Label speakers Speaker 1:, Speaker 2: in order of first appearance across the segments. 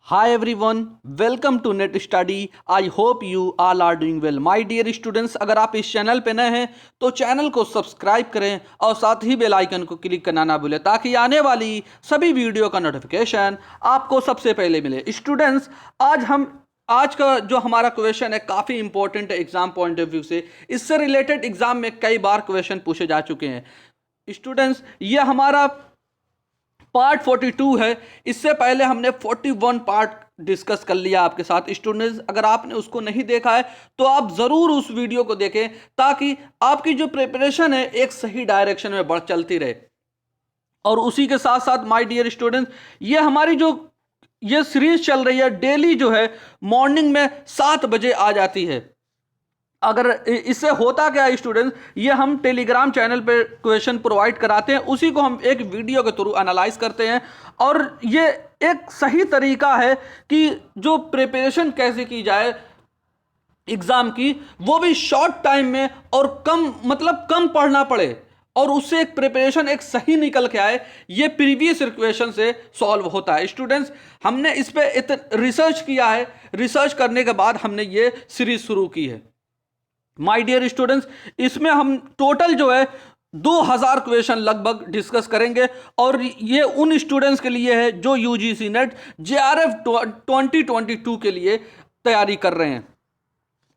Speaker 1: Hi everyone, welcome to Net Study. I hope you all are doing well. My dear students, अगर आप इस channel पे नए हैं तो चैनल को सब्सक्राइब करें और साथ ही बेल आइकन को क्लिक करना ना भूलें ताकि आने वाली सभी वीडियो का नोटिफिकेशन आपको सबसे पहले मिले। स्टूडेंट्स, आज का जो हमारा क्वेश्चन है काफ़ी इंपॉर्टेंट है एग्जाम पॉइंट ऑफ व्यू से। इससे रिलेटेड एग्जाम में कई बार क्वेश्चन पूछे जा चुके हैं। स्टूडेंट्स, ये हमारा पार्ट 42 है। इससे पहले हमने 41 पार्ट डिस्कस कर लिया आपके साथ। स्टूडेंट्स, अगर आपने उसको नहीं देखा है तो आप ज़रूर उस वीडियो को देखें ताकि आपकी जो प्रिपरेशन है एक सही डायरेक्शन में बढ़ चलती रहे। और उसी के साथ साथ माय डियर स्टूडेंट्स, ये हमारी जो ये सीरीज चल रही है डेली जो है मॉर्निंग में 7 बजे आ जाती है। अगर इससे होता क्या है स्टूडेंट्स, ये हम टेलीग्राम चैनल पे क्वेश्चन प्रोवाइड कराते हैं, उसी को हम एक वीडियो के थ्रू एनालाइज करते हैं। और ये एक सही तरीका है कि जो प्रिपरेशन कैसे की जाए एग्जाम की, वो भी शॉर्ट टाइम में और कम पढ़ना पड़े और उससे एक प्रिपरेशन एक सही निकल के आए। ये प्रीवियस इक्वेशन से सॉल्व होता है। स्टूडेंट्स, हमने इस पे रिसर्च किया है। रिसर्च करने के बाद हमने ये सीरीज शुरू की है। माय डियर स्टूडेंट्स, इसमें हम टोटल जो है 2000 क्वेश्चन लगभग डिस्कस करेंगे और ये उन स्टूडेंट्स के लिए है जो यूजीसी नेट जेआरएफ 2022 के लिए तैयारी कर रहे हैं।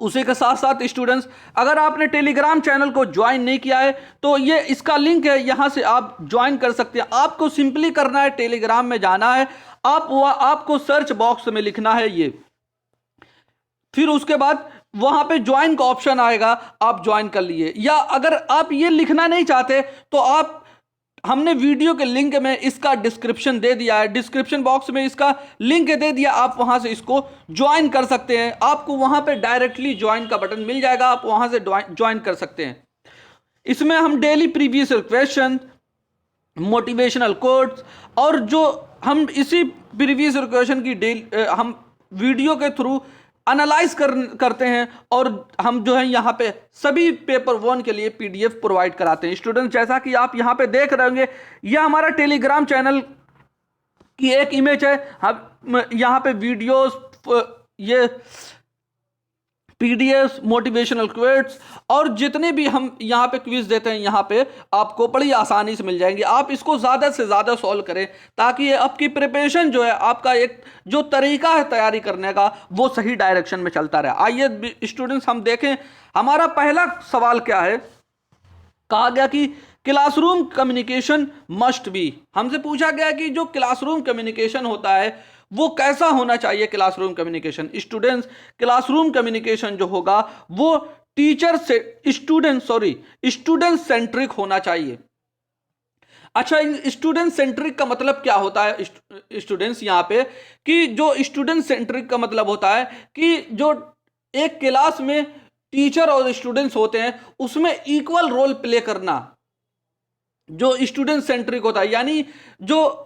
Speaker 1: उसी के साथ साथ स्टूडेंट्स, अगर आपने टेलीग्राम चैनल को ज्वाइन नहीं किया है तो ये इसका लिंक है, यहां से आप ज्वाइन कर सकते हैं। आपको सिंपली करना है, टेलीग्राम में जाना है, आपको सर्च बॉक्स में लिखना है ये, फिर उसके बाद वहां पे ज्वाइन का ऑप्शन आएगा, आप ज्वाइन कर लिए। या अगर आप ये लिखना नहीं चाहते तो हमने वीडियो के लिंक में इसका डिस्क्रिप्शन दे दिया है, डिस्क्रिप्शन बॉक्स में इसका लिंक दे दिया, आप वहां से इसको ज्वाइन कर सकते हैं। आपको वहां पे डायरेक्टली ज्वाइन का बटन मिल जाएगा, आप वहां से ज्वाइन कर सकते हैं। इसमें हम daily previous question, motivational quotes और जो हम इसी प्रीवियस क्वेश्चन की हम वीडियो के थ्रू एनालाइज करते हैं और हम जो है यहाँ पे सभी पेपर 1 के लिए पीडीएफ प्रोवाइड कराते हैं। स्टूडेंट, जैसा कि आप यहाँ पे देख रहे होंगे, यह हमारा टेलीग्राम चैनल की एक इमेज है। हम यहाँ पे वीडियोस, ये पीडीएफ, मोटिवेशनल क्वेट्स और जितने भी हम यहाँ पे क्विज देते हैं यहाँ पे आपको बड़ी आसानी से मिल जाएंगे। आप इसको ज़्यादा से ज़्यादा सॉल्व करें ताकि आपकी प्रिपरेशन जो है, आपका एक जो तरीका है तैयारी करने का, वो सही डायरेक्शन में चलता रहे। आइए स्टूडेंट्स, हम देखें हमारा पहला सवाल क्या है। कहा गया कि क्लासरूम कम्युनिकेशन मस्ट बी। हमसे पूछा गया कि जो क्लासरूम कम्युनिकेशन होता है वो कैसा होना चाहिए। Classroom communication, students, classroom communication जो होगा वो स्टूडेंट सेंट्रिक होना चाहिए। अच्छा, स्टूडेंट सेंट्रिक का मतलब क्या होता है स्टूडेंट्स यहाँ पे, कि जो स्टूडेंट सेंट्रिक का मतलब होता है कि जो एक क्लास में टीचर और स्टूडेंट्स होते हैं उसमें इक्वल रोल प्ले करना, जो स्टूडेंट सेंट्रिक होता है। यानी जो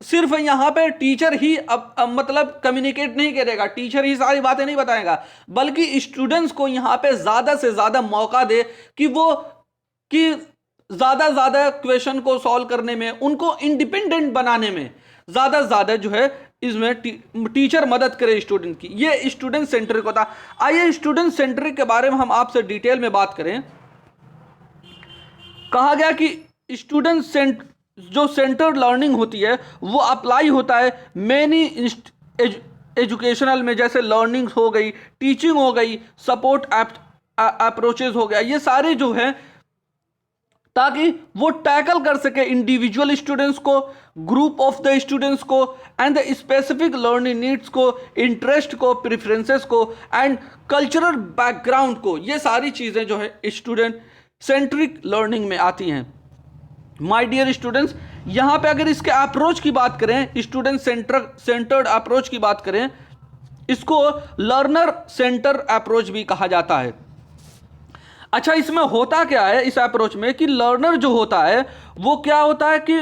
Speaker 1: सिर्फ यहाँ पे टीचर ही अब मतलब कम्युनिकेट नहीं करेगा, टीचर ही सारी बातें नहीं बताएगा, बल्कि स्टूडेंट्स को यहाँ पे ज़्यादा से ज़्यादा मौका दे कि ज़्यादा क्वेश्चन को सॉल्व करने में, उनको इंडिपेंडेंट बनाने में ज़्यादा जो है इसमें टीचर मदद करे स्टूडेंट की। ये स्टूडेंट सेंट्रिक होता है। आइए स्टूडेंट सेंट्रिक के बारे में हम आपसे डिटेल में बात करें। कहा गया कि जो सेंटर्ड लर्निंग होती है वो अप्लाई होता है मेनी एजुकेशनल में, जैसे लर्निंग हो गई, टीचिंग हो गई, सपोर्ट अप्रोचेस हो गया, ये सारे जो हैं ताकि वो टैकल कर सके इंडिविजुअल स्टूडेंट्स को, ग्रुप ऑफ द स्टूडेंट्स को and the specific learning needs को, इंटरेस्ट को, प्रेफरेंसेस को एंड कल्चरल बैकग्राउंड को। ये सारी चीज़ें जो है स्टूडेंट सेंट्रिक लर्निंग में आती हैं। माय डियर स्टूडेंट्स, यहाँ पे अगर इसके अप्रोच की बात करें, स्टूडेंट सेंटर्ड अप्रोच की बात करें, इसको लर्नर सेंटर अप्रोच भी कहा जाता है। अच्छा, इसमें होता क्या है इस अप्रोच में कि लर्नर जो होता है वो क्या होता है कि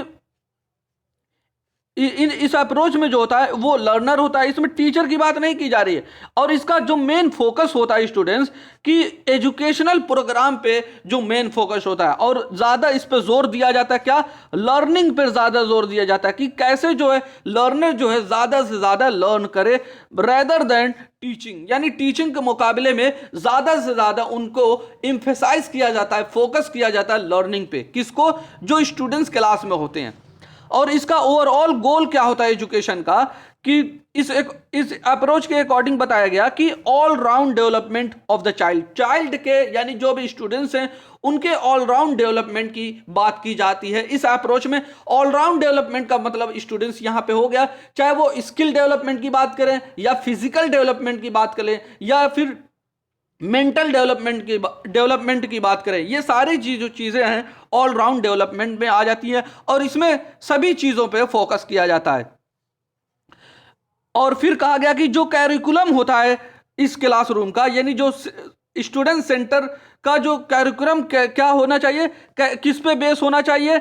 Speaker 1: इस अप्रोच में जो होता है वो लर्नर होता है, इसमें टीचर की बात नहीं की जा रही है। और इसका जो मेन फोकस होता है स्टूडेंट्स कि एजुकेशनल प्रोग्राम पे जो मेन फोकस होता है, और ज़्यादा इस पे जोर दिया जाता है, क्या, लर्निंग पे ज़्यादा जोर दिया जाता है कि कैसे जो है लर्नर जो है ज़्यादा से ज़्यादा लर्न करे रेदर देन टीचिंग। यानी टीचिंग के मुकाबले में ज़्यादा से ज़्यादा उनको इम्फेसाइज किया जाता है, फोकस किया जाता है लर्निंग पे, किसको, जो स्टूडेंट्स क्लास में होते हैं। और इसका ओवरऑल गोल क्या होता है एजुकेशन का, कि इस अप्रोच के अकॉर्डिंग बताया गया कि all round development of the child के, यानी जो भी स्टूडेंट्स हैं उनके ऑल राउंड डेवलपमेंट की बात की जाती है इस अप्रोच में। ऑल राउंड डेवलपमेंट का मतलब स्टूडेंट्स यहां पे हो गया, चाहे वो स्किल डेवलपमेंट की बात करें या फिजिकल डेवलपमेंट की बात करें या फिर मेंटल डेवलपमेंट की बात करें, ये सारी जो चीज़ें हैं ऑल राउंड डेवलपमेंट में आ जाती हैं और इसमें सभी चीज़ों पे फोकस किया जाता है। और फिर कहा गया कि जो कैरिकुलम होता है इस क्लासरूम का, यानी जो स्टूडेंट सेंटर का जो कैरिकुलम क्या होना चाहिए, किस पे बेस होना चाहिए,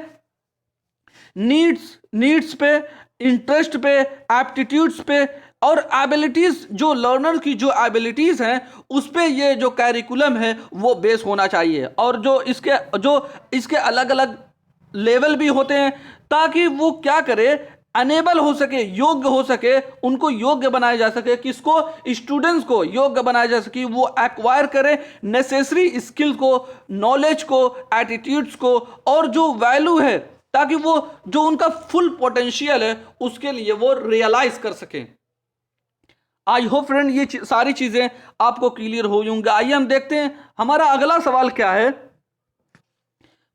Speaker 1: नीड्स पे, इंटरेस्ट पे, एप्टीट्यूड्स पे और एबिलिटीज, जो लर्नर की जो एबिलिटीज हैं उस पे ये जो कैरिकुलम है वो बेस होना चाहिए। और जो इसके अलग अलग लेवल भी होते हैं ताकि वो क्या करे, अनेबल हो सके, योग्य हो सके, उनको योग्य बनाया जा सके, किसको, स्टूडेंट्स को योग्य बनाया जा सके, वो एक्वायर करे नेसेसरी स्किल को, नॉलेज को, एटीट्यूड्स को और जो वैल्यू है, ताकि वो जो उनका फुल पोटेंशियल है उसके लिए वो रियलाइज कर सकें। आई होप फ्रेंड ये सारी चीजें आपको क्लियर हो होंगी। आइए हम देखते हैं हमारा अगला सवाल क्या है।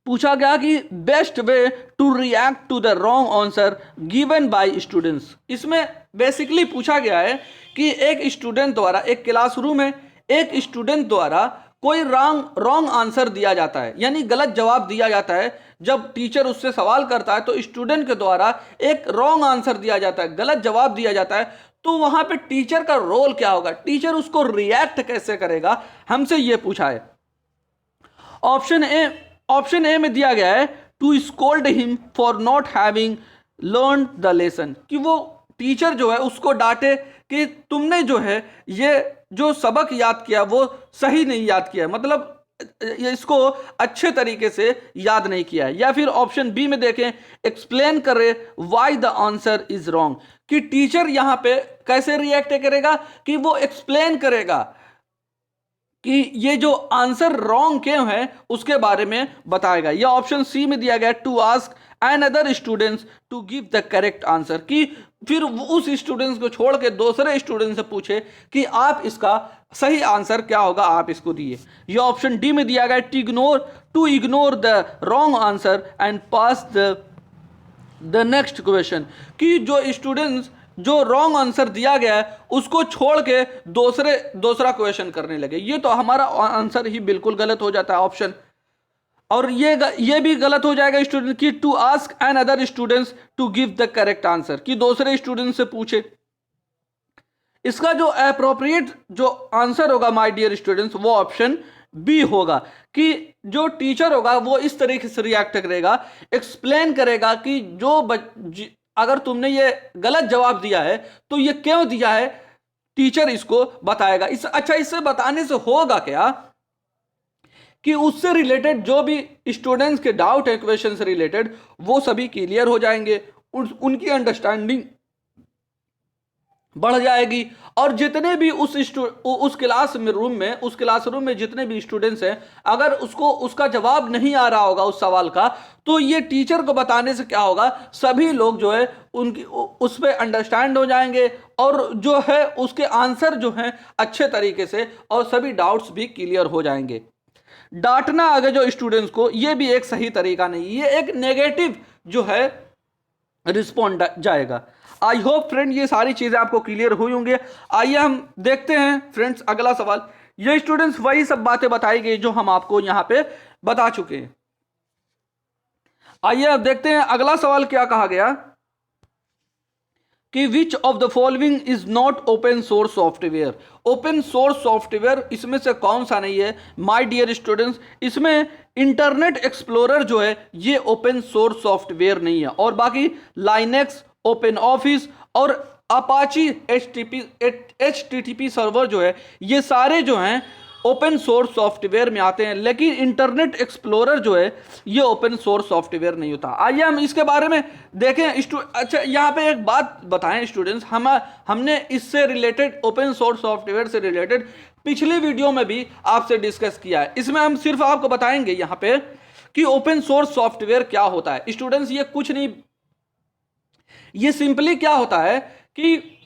Speaker 1: पूछा गया कि best way to react to the wrong answer given by students. इसमें बेसिकली पूछा गया है कि एक स्टूडेंट द्वारा, एक क्लासरूम में एक स्टूडेंट द्वारा कोई रॉन्ग आंसर दिया जाता है, यानी गलत जवाब दिया जाता है। जब टीचर उससे सवाल करता है तो स्टूडेंट के द्वारा एक रॉन्ग आंसर दिया जाता है, गलत जवाब दिया जाता है, तो वहां पे टीचर का रोल क्या होगा, टीचर उसको रिएक्ट कैसे करेगा, हमसे यह पूछा है। ऑप्शन ए में दिया गया है to scold him for not having learn the lesson, कि वो टीचर जो है उसको डांटे कि तुमने जो है ये जो सबक याद किया वो सही नहीं याद किया, मतलब इसको अच्छे तरीके से याद नहीं किया है। या फिर ऑप्शन बी में देखें, एक्सप्लेन करे why the answer is wrong, कि टीचर यहां पे कैसे रिएक्ट करेगा, कि वो एक्सप्लेन करेगा कि ये जो आंसर रॉन्ग क्यों है उसके बारे में बताएगा। या ऑप्शन सी में दिया गया to ask and other students to give the correct answer, कि फिर उस स्टूडेंट्स को छोड़ के दूसरे स्टूडेंट से पूछे कि आप इसका सही आंसर क्या होगा, आप इसको दिए। या ऑप्शन डी में दिया गया to ignore the wrong answer and pass the next question, कि जो स्टूडेंट्स जो रॉन्ग आंसर दिया गया है उसको छोड़ के दूसरा क्वेश्चन करने लगे। ये तो हमारा आंसर ही बिल्कुल गलत हो जाता है ऑप्शन। और ये भी गलत हो जाएगा स्टूडेंट की to ask and other students to give the correct answer, कि दूसरे स्टूडेंट से पूछे। इसका जो अप्रोप्रिएट जो आंसर होगा माय डियर स्टूडेंट्स वो ऑप्शन बी होगा, कि जो टीचर होगा वो इस तरीके से रिएक्ट करेगा, एक्सप्लेन करेगा कि अगर तुमने ये गलत जवाब दिया है तो ये क्यों दिया है, टीचर इसको बताएगा। इससे बताने से होगा क्या कि उससे रिलेटेड जो भी स्टूडेंट्स के डाउट है क्वेश्चन से रिलेटेड वो सभी क्लियर हो जाएंगे, उनकी अंडरस्टैंडिंग बढ़ जाएगी। और जितने भी उस क्लासरूम में जितने भी स्टूडेंट्स हैं, अगर उसका जवाब नहीं आ रहा होगा उस सवाल का, तो ये टीचर को बताने से क्या होगा, सभी लोग जो है उनकी उस पर अंडरस्टैंड हो जाएंगे और जो है उसके आंसर जो हैं अच्छे तरीके से, और सभी डाउट्स भी क्लियर हो जाएंगे। डांटना आगे जो स्टूडेंट्स को, ये भी एक सही तरीका नहीं, ये एक नेगेटिव जो है रिस्पॉन्ड जाएगा। आई होप फ्रेंड ये सारी चीजें आपको क्लियर हुई होंगी। आइए हम देखते हैं फ्रेंड्स अगला सवाल। ये स्टूडेंट्स वही सब बातें बताई गई जो हम आपको यहां पे बता चुके हैं। आइए अब देखते हैं अगला सवाल क्या कहा गया, कि which of the following is not open source software. Open source software इसमें से कौन सा नहीं है माय डियर स्टूडेंट्स, इसमें इंटरनेट एक्सप्लोरर जो है ये ओपन सोर्स सॉफ्टवेयर नहीं है, और बाकी लाइनेक्स ओपन ऑफिस और अपाची HTTP सर्वर जो है, ये सारे जो हैं ओपन सोर्स सॉफ्टवेयर में आते हैं, लेकिन इंटरनेट एक्सप्लोरर जो है ये ओपन सोर्स सॉफ्टवेयर नहीं होता। आइए हम इसके बारे में देखें। अच्छा, यहाँ पे एक बात बताएं स्टूडेंट्स, हमने इससे रिलेटेड, ओपन सोर्स सॉफ्टवेयर से रिलेटेड पिछले वीडियो में भी आपसे डिस्कस किया है। इसमें हम सिर्फ आपको बताएंगे यहाँ पे कि ओपन सोर्स सॉफ्टवेयर क्या होता है। स्टूडेंट्स, ये कुछ नहीं, ये सिंपली क्या होता है कि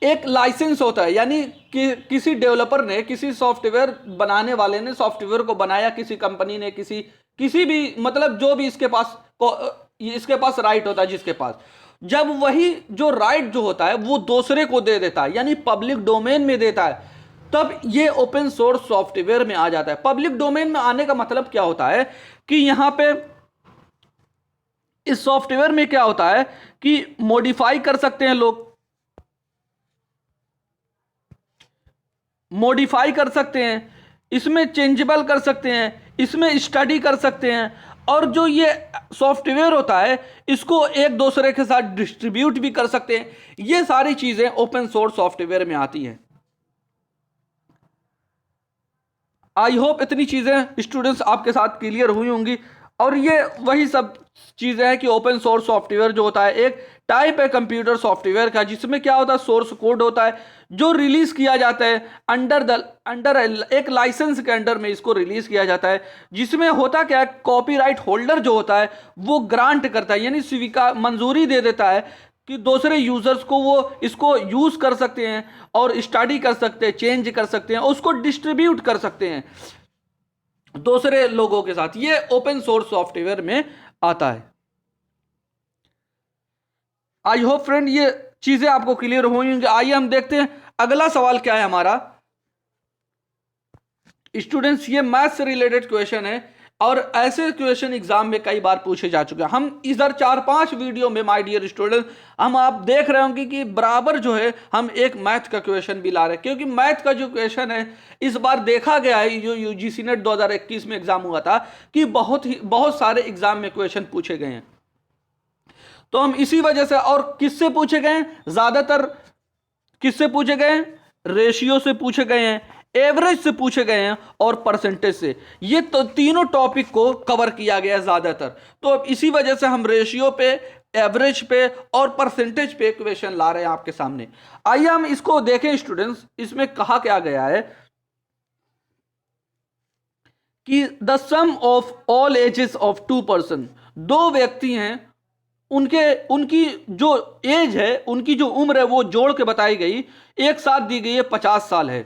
Speaker 1: एक लाइसेंस होता है, यानी कि किसी डेवलपर ने, किसी सॉफ्टवेयर बनाने वाले ने सॉफ्टवेयर को बनाया, किसी कंपनी ने, किसी भी, मतलब जो भी इसके पास राइट होता है, जिसके पास, जब वही जो राइट जो होता है वो दूसरे को दे देता है, यानी पब्लिक डोमेन में देता है, तब ये ओपन सोर्स सॉफ्टवेयर में आ जाता है। पब्लिक डोमेन में आने का मतलब क्या होता है कि यहां पे इस सॉफ्टवेयर में क्या होता है कि मॉडिफाई कर सकते हैं लोग, मॉडिफाई कर सकते हैं, इसमें चेंजेबल कर सकते हैं, इसमें स्टडी कर सकते हैं, और जो ये सॉफ्टवेयर होता है इसको एक दूसरे के साथ डिस्ट्रीब्यूट भी कर सकते हैं। ये सारी चीजें ओपन सोर्स सॉफ्टवेयर में आती हैं। आई होप इतनी चीजें स्टूडेंट्स आपके साथ क्लियर हुई होंगी। और ये वही सब चीजें हैं कि ओपन सोर्स सॉफ्टवेयर जो होता है एक टाइप है कंप्यूटर सॉफ्टवेयर का, जिसमें क्या होता है, सोर्स कोड होता है जो रिलीज किया जाता है अंडर एक लाइसेंस के अंडर में इसको रिलीज किया जाता है, जिसमें होता क्या है, कॉपीराइट होल्डर जो होता है वो ग्रांट करता है, यानी स्वीकार, मंजूरी दे देता है कि दूसरे यूजर्स को वो इसको यूज कर सकते हैं और स्टडी कर सकते हैं, चेंज कर सकते हैं, उसको डिस्ट्रीब्यूट कर सकते हैं दूसरे लोगों के साथ। ये ओपन सोर्स सॉफ्टवेयर में आता है। आई होप फ्रेंड ये चीजें आपको क्लियर हुई होंगी। आइए हम देखते हैं अगला सवाल क्या है हमारा। स्टूडेंट्स, ये मैथ से रिलेटेड क्वेश्चन है और ऐसे क्वेश्चन एग्जाम में कई बार पूछे जा चुके हैं। हम इधर 4-5 वीडियो में माय डियर स्टूडेंट, हम आप देख रहे होंगे कि बराबर जो है हम एक मैथ का क्वेश्चन भी ला रहे हैं, क्योंकि मैथ का जो क्वेश्चन है इस बार देखा गया है, जो यूजीसी नेट 2021 में एग्जाम हुआ था, कि बहुत सारे एग्जाम में क्वेश्चन पूछे गए हैं। तो हम इसी वजह से, और किससे पूछे गए हैं, ज्यादातर किससे पूछे गए हैं, रेशियो से पूछे गए हैं, एवरेज से पूछे गए हैं और परसेंटेज से। ये तो तीनों टॉपिक को कवर किया गया है ज्यादातर। तो अब इसी वजह से हम रेशियो पे, एवरेज पे और परसेंटेज पे क्वेश्चन ला रहे हैं आपके सामने। आइए हम इसको देखें स्टूडेंट्स। इसमें कहा क्या गया है कि the sum of all ages of 2 person, दो व्यक्ति हैं, उनकी जो एज है, उनकी जो उम्र है वो जोड़ के बताई गई, एक साथ दी गई है 50 साल है।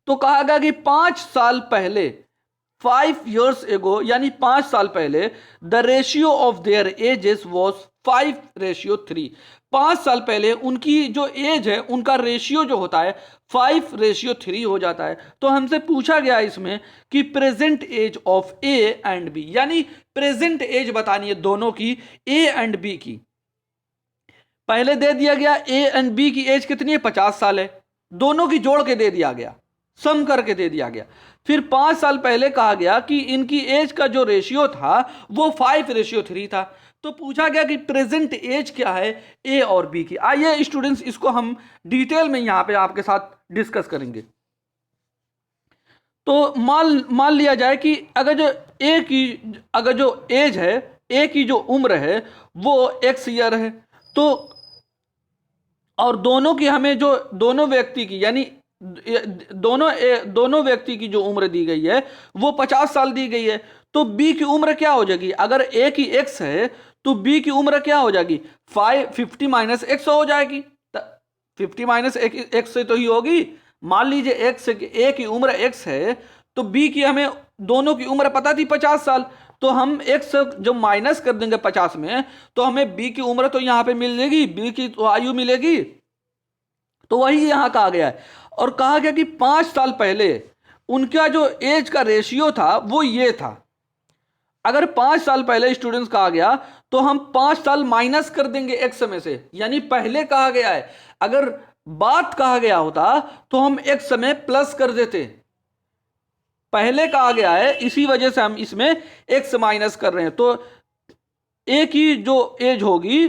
Speaker 1: तो कहा गया कि 5 साल पहले, 5 years ago, यानी 5 साल पहले, the ratio of their edges was 5:3। 5 साल पहले उनकी जो एज है, उनका रेशियो जो होता है 5:3 हो जाता है। तो हमसे पूछा गया इसमें कि present age of A and B, यानी प्रेजेंट एज बतानी है दोनों की, ए एंड बी की। पहले दे दिया गया ए एंड बी की एज कितनी है, 50 साल है, दोनों की जोड़ के दे दिया गया, सम करके दे दिया गया। फिर 5 साल पहले कहा गया कि इनकी एज का जो रेशियो था वो 5:3 था। तो पूछा गया कि प्रेजेंट एज क्या है ए और बी की। आइए स्टूडेंट्स इसको हम डिटेल में यहां पे आपके साथ डिस्कस करेंगे। तो मान लिया जाए कि अगर जो एज है, ए की जो उम्र है वो x ईयर है, तो और दोनों की हमें जो दोनों व्यक्ति की, यानी दोनों व्यक्ति की जो उम्र दी गई है वो 50 साल दी गई है। तो बी की उम्र क्या हो जाएगी, अगर ए की x है तो बी की उम्र क्या हो जाएगी, 50 - x हो जाएगी। 50 - x से तो ही होगी। मान लीजिए x ए की उम्र x है तो बी की, हमें दोनों की उम्र पता थी 50 साल, तो हम x जब माइनस कर देंगे 50 में तो हमें बी की उम्र तो यहां पे मिल जाएगी, बी की तो आयु मिलेगी। तो वही यहां कहा गया है। और कहा गया कि 5 साल पहले उनका जो एज का रेशियो था वो ये था। अगर 5 साल पहले स्टूडेंट्स कहा गया तो हम 5 साल माइनस कर देंगे एक्स में से, यानी पहले कहा गया है। अगर बात कहा गया होता तो हम एक्स में प्लस कर देते, पहले कहा गया है इसी वजह से हम इसमें एक्स माइनस कर रहे हैं। तो ए की जो एज होगी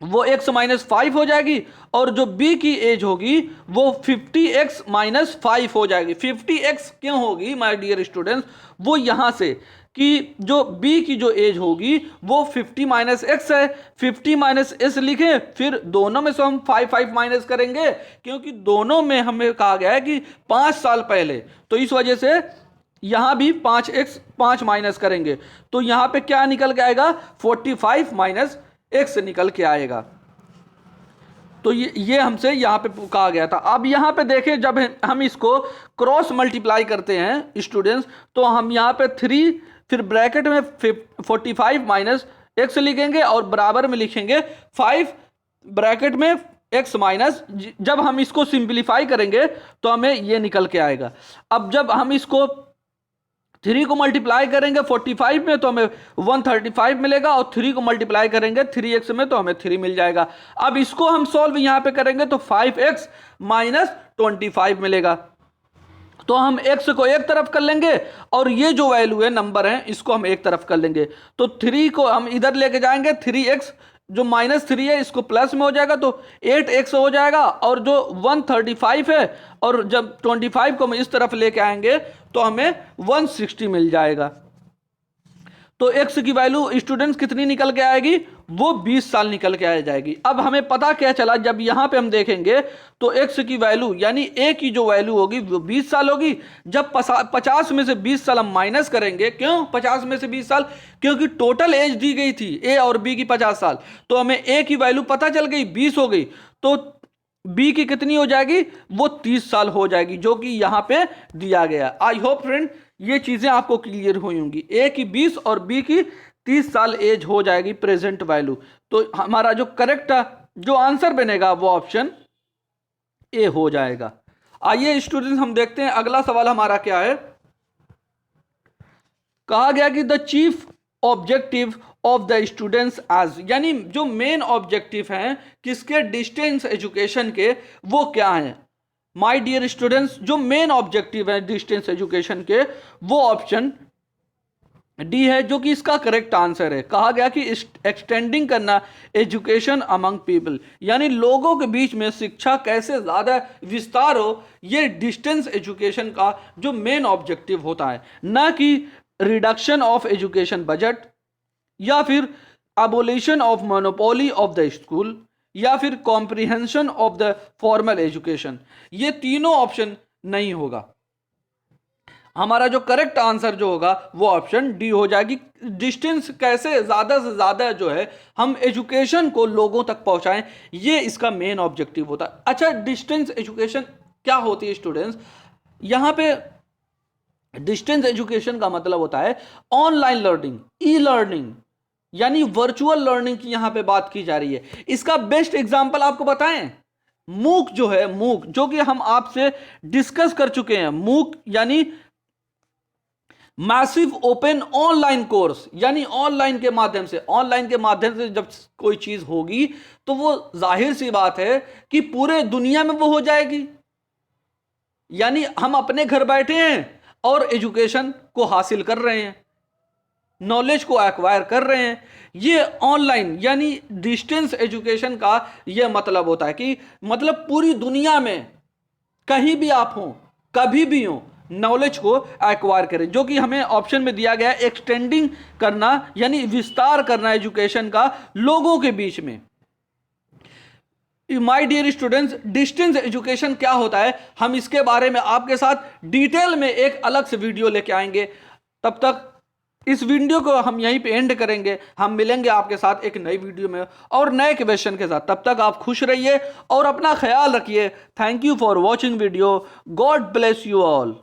Speaker 1: वो x माइनस 5 हो जाएगी, और जो b की एज होगी वो 50x माइनस 5 हो जाएगी। 50x क्यों होगी माय डियर स्टूडेंट्स, वो यहाँ से कि जो b की जो एज होगी वो 50 माइनस एक्स है, 50 माइनस एस लिखे, फिर दोनों में से हम 5 माइनस करेंगे, क्योंकि दोनों में हमें कहा गया है कि 5 साल पहले, तो इस वजह से यहाँ भी 5 माइनस करेंगे, तो यहाँ पे क्या निकल के आएगा, 45 माइनस एक्स निकल के आएगा। तो ये हमसे यहाँ पे कहा गया था। अब यहाँ पे देखें, जब हम इसको क्रॉस मल्टीप्लाई करते हैं स्टूडेंट्स, तो हम यहाँ पे 3 फिर ब्रैकेट में 45 माइनस एक्स लिखेंगे और बराबर में लिखेंगे 5 ब्रैकेट में x माइनस, जब हम इसको सिंप्लीफाई करेंगे तो हमें ये निकल के आएगा। अब जब हम इसको 3 को मल्टीप्लाई करेंगे 45 में तो हमें 135 मिलेगा, और 3 को मल्टीप्लाई करेंगे 3x में तो हमें 3 मिल जाएगा। अब इसको हम सॉल्व यहाँ पे करेंगे तो 5x माइनस 25 मिलेगा, तो हम x को एक तरफ कर लेंगे और ये जो वैल्यू है नंबर है इसको हम एक तरफ कर लेंगे, तो 3 को हम इधर लेके जाएंगे, 3x जो माइनस 3 है इसको प्लस में हो जाएगा तो 8x हो जाएगा, और जो 135 है और जब 25 को हम इस तरफ लेके आएंगे तो हमें 160 मिल जाएगा। तो x की वैल्यू स्टूडेंट्स कितनी निकल के आएगी, वो 20 साल निकल के आ जाएगी। अब हमें पता क्या चला, जब यहां पे हम देखेंगे तो x की वैल्यू यानी a की जो वैल्यू होगी वो 20 साल होगी। जब 50 में से 20 साल हम माइनस करेंगे, क्यों 50 में से 20 साल, क्योंकि टोटल एज दी गई थी a और b की 50 साल, तो हमें a की वैल्यू पता चल गई 20 हो गई, तो b की कितनी हो जाएगी, वो 30 साल हो जाएगी, जो कि यहां पे दिया गया। आई होप फ्रेंड ये चीजें आपको क्लियर हुई होंगी। a की 20 और b की 30 साल एज हो जाएगी प्रेजेंट वैल्यू। तो हमारा जो करेक्ट जो आंसर बनेगा वो ऑप्शन ए हो जाएगा। आइए स्टूडेंट्स हम देखते हैं अगला सवाल हमारा क्या है। कहा गया कि the chief objective of the students age, यानी जो मेन ऑब्जेक्टिव हैं किसके, डिस्टेंस एजुकेशन के, वो क्या हैं। माय डियर स्टूडेंट्स जो मेन ऑब्जेक्टिव है डिस्टेंस एजुकेशन के वो ऑप्शन डी है, जो कि इसका करेक्ट आंसर है। कहा गया कि एक्सटेंडिंग करना एजुकेशन अमंग पीपल, यानी लोगों के बीच में शिक्षा कैसे ज़्यादा विस्तार हो, ये डिस्टेंस एजुकेशन का जो मेन ऑब्जेक्टिव होता है, ना कि रिडक्शन ऑफ एजुकेशन बजट, या फिर abolition of monopoly of the school, या फिर comprehension of the formal education. ये तीनों ऑप्शन नहीं होगा। हमारा जो करेक्ट आंसर जो होगा वो ऑप्शन डी हो जाएगी। डिस्टेंस कैसे ज़्यादा से ज़्यादा जो है हम एजुकेशन को लोगों तक पहुंचाएं, ये इसका मेन ऑब्जेक्टिव होता है। अच्छा, डिस्टेंस एजुकेशन क्या होती है स्टूडेंट्स, यहाँ पे डिस्टेंस एजुकेशन का मतलब होता है ऑनलाइन लर्निंग, ई लर्निंग, यानी वर्चुअल लर्निंग की यहां पे बात की जा रही है। इसका बेस्ट एग्जांपल आपको बताएं, मूक जो है, मूक जो कि हम आपसे डिस्कस कर चुके हैं। मूक यानी मैसिव ओपन ऑनलाइन कोर्स, यानी ऑनलाइन के माध्यम से जब कोई चीज होगी तो वो जाहिर सी बात है कि पूरे दुनिया में वो हो जाएगी। यानी हम अपने घर बैठे हैं और एजुकेशन को हासिल कर रहे हैं, नॉलेज को एक्वायर कर रहे हैं। ये ऑनलाइन यानी डिस्टेंस एजुकेशन का ये मतलब होता है कि मतलब पूरी दुनिया में कहीं भी आप हो, कभी भी हो, नॉलेज को एक्वायर करें, जो कि हमें ऑप्शन में दिया गया है एक्सटेंडिंग करना, यानी विस्तार करना एजुकेशन का लोगों के बीच में। My dear students distance education क्या होता है, हम इसके बारे में आपके साथ डिटेल में एक अलग से वीडियो लेके आएंगे। तब तक इस वीडियो को हम यहीं पे एंड करेंगे। हम मिलेंगे आपके साथ एक नई वीडियो में और नए क्वेश्चन के साथ। तब तक आप खुश रहिए और अपना ख्याल रखिए। Thank you for watching video. God bless you all.